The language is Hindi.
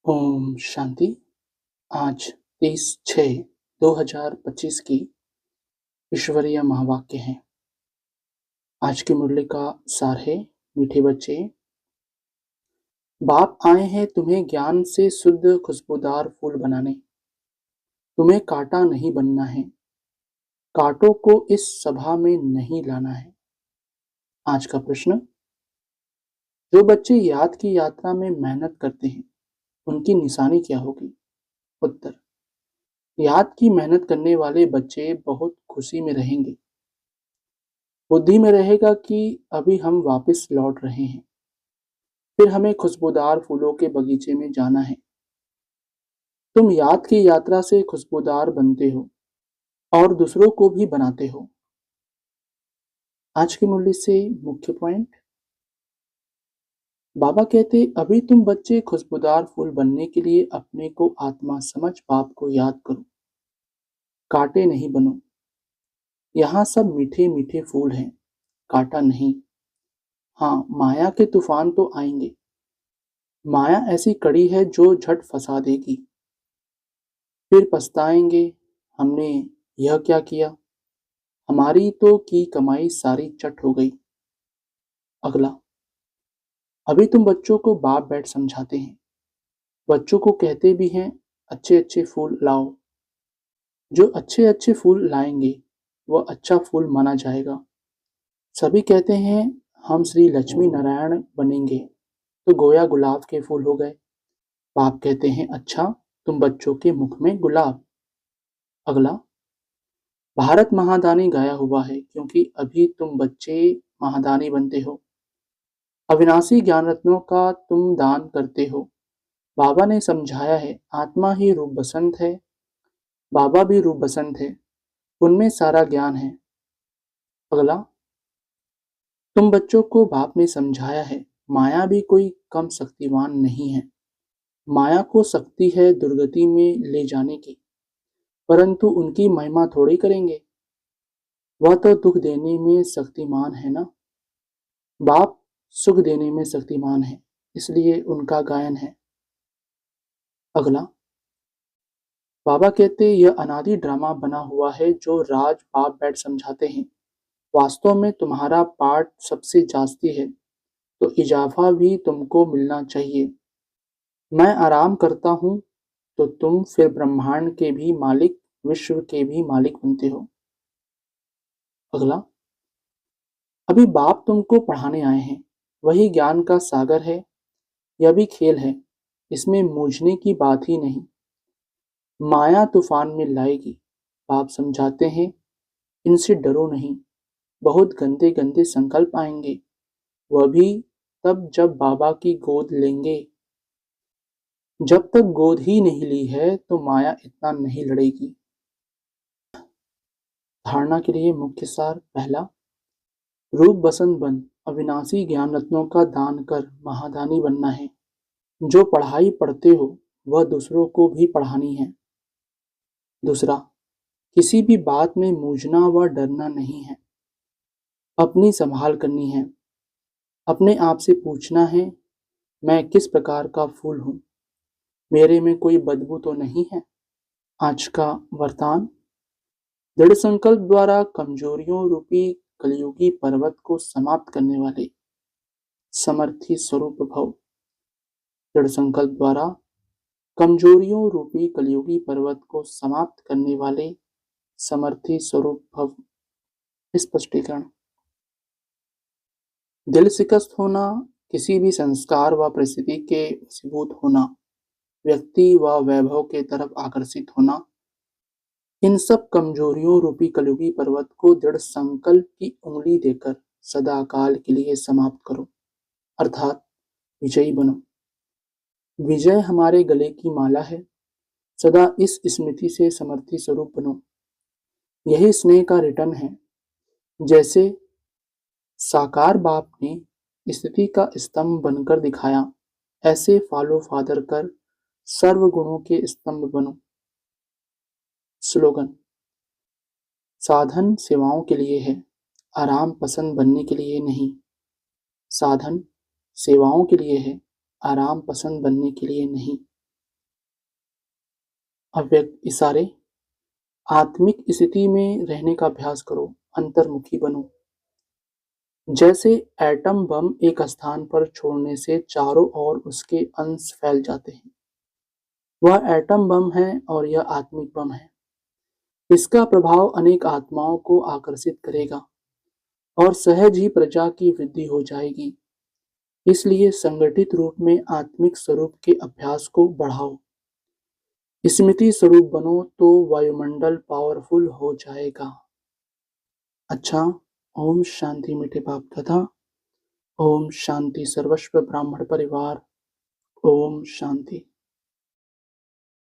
ओम शांति। आज 30/6/2025 की ईश्वरीय महावाक्य है। आज की मुरली का सार है, मीठे बच्चे, बाप आए हैं तुम्हें ज्ञान से शुद्ध खुशबूदार फूल बनाने। तुम्हें कांटा नहीं बनना है, कांटों को इस सभा में नहीं लाना है। आज का प्रश्न, जो बच्चे याद की यात्रा में मेहनत करते हैं उनकी निशानी क्या होगी? उत्तर, याद की मेहनत करने वाले बच्चे बहुत खुशी में रहेंगे। बुद्धि में रहेगा कि अभी हम वापस लौट रहे हैं, फिर हमें खुशबूदार फूलों के बगीचे में जाना है। तुम याद की यात्रा से खुशबूदार बनते हो और दूसरों को भी बनाते हो। आज की मुरली से मुख्य पॉइंट, बाबा कहते अभी तुम बच्चे खुशबूदार फूल बनने के लिए अपने को आत्मा समझ बाप को याद करो, कांटे नहीं बनो। यहाँ सब मीठे मीठे फूल हैं, कांटा नहीं। हाँ, माया के तूफान तो आएंगे। माया ऐसी कड़ी है जो झट फंसा देगी। फिर पछताएंगे, हमने यह क्या किया, हमारी तो की कमाई सारी चट हो गई। अगला, अभी तुम बच्चों को बाप बैठ समझाते हैं, बच्चों को कहते भी हैं अच्छे अच्छे फूल लाओ। जो अच्छे अच्छे फूल लाएंगे वह अच्छा फूल माना जाएगा। सभी कहते हैं हम श्री लक्ष्मी नारायण बनेंगे, तो गोया गुलाब के फूल हो गए। बाप कहते हैं अच्छा, तुम बच्चों के मुख में गुलाब। अगला, भारत महादानी गाया हुआ है क्योंकि अभी तुम बच्चे महादानी बनते हो। अविनाशी ज्ञान रत्नों का तुम दान करते हो। बाबा ने समझाया है आत्मा ही रूप बसंत है, बाबा भी रूप बसंत है, उनमें सारा ज्ञान है। अगला, तुम बच्चों को बाप ने समझाया है माया भी कोई कम शक्तिवान नहीं है। माया को शक्ति है दुर्गति में ले जाने की, परंतु उनकी महिमा थोड़ी करेंगे। वह तो दुख देने में शक्तिमान है ना। बाप सुख देने में शक्तिमान है, इसलिए उनका गायन है। अगला, बाबा कहते यह अनादि ड्रामा बना हुआ है जो राज बाप बैठ समझाते हैं। वास्तव में तुम्हारा पाठ सबसे जास्ती है, तो इजाफा भी तुमको मिलना चाहिए। मैं आराम करता हूँ तो तुम फिर ब्रह्मांड के भी मालिक, विश्व के भी मालिक बनते हो। अगला, अभी बाप तुमको पढ़ाने आए हैं, वही ज्ञान का सागर है। यह भी खेल है, इसमें मूझने की बात ही नहीं। माया तूफान में लाएगी, बाप समझाते हैं इनसे डरो नहीं। बहुत गंदे गंदे संकल्प आएंगे, वह भी तब जब बाबा की गोद लेंगे। जब तक गोद ही नहीं ली है तो माया इतना नहीं लड़ेगी। धारणा के लिए मुख्य सार, पहला, रूप बसंत बन, अविनाशी ज्ञान रत्नों का दान कर महादानी बनना है। जो पढ़ाई पढ़ते हो वह दूसरों को भी पढ़ानी है। दूसरा, किसी भी बात में मूझना व डरना नहीं है, अपनी संभाल करनी है। अपने आप से पूछना है मैं किस प्रकार का फूल हूँ, मेरे में कोई बदबू तो नहीं है। आज का वरदान, दृढ़ संकल्प द्वारा कमजोरियों रूपी कलयुगी पर्वत को समाप्त करने वाले समर्थी स्वरूप भव। दृढ़ संकल्प द्वारा कमजोरियों रूपी कलयुगी पर्वत को समाप्त करने वाले समर्थी स्वरूप भव। स्पष्टीकरण, दिल शिकस्त होना, किसी भी संस्कार व परिस्थिति के वशीभूत होना, व्यक्ति व वैभव के तरफ आकर्षित होना, इन सब कमजोरियों रूपी कलयुगी पर्वत को दृढ़ संकल्प की उंगली देकर सदा काल के लिए समाप्त करो, अर्थात विजयी बनो। विजय हमारे गले की माला है, सदा इस स्मृति से समर्थी स्वरूप बनो। यही स्नेह का रिटर्न है। जैसे साकार बाप ने स्थिति का स्तंभ बनकर दिखाया, ऐसे फॉलो फादर कर सर्व गुणों के स्तंभ बनो। स्लोगन, साधन सेवाओं के लिए है, आराम पसंद बनने के लिए नहीं। साधन सेवाओं के लिए है, आराम पसंद बनने के लिए नहीं। अव्यक्त इशारे, आत्मिक स्थिति में रहने का अभ्यास करो, अंतर्मुखी बनो। जैसे एटम बम एक स्थान पर छोड़ने से चारों ओर उसके अंश फैल जाते हैं। वह एटम बम है और यह आत्मिक बम है। इसका प्रभाव अनेक आत्माओं को आकर्षित करेगा और सहज ही प्रजा की वृद्धि हो जाएगी। इसलिए संगठित रूप में आत्मिक स्वरूप के अभ्यास को बढ़ाओ। स्मृति स्वरूप बनो तो वायुमंडल पावरफुल हो जाएगा। अच्छा, ओम शांति मीठे बाप दादा। ओम शांति सर्वस्व ब्राह्मण परिवार। ओम शांति।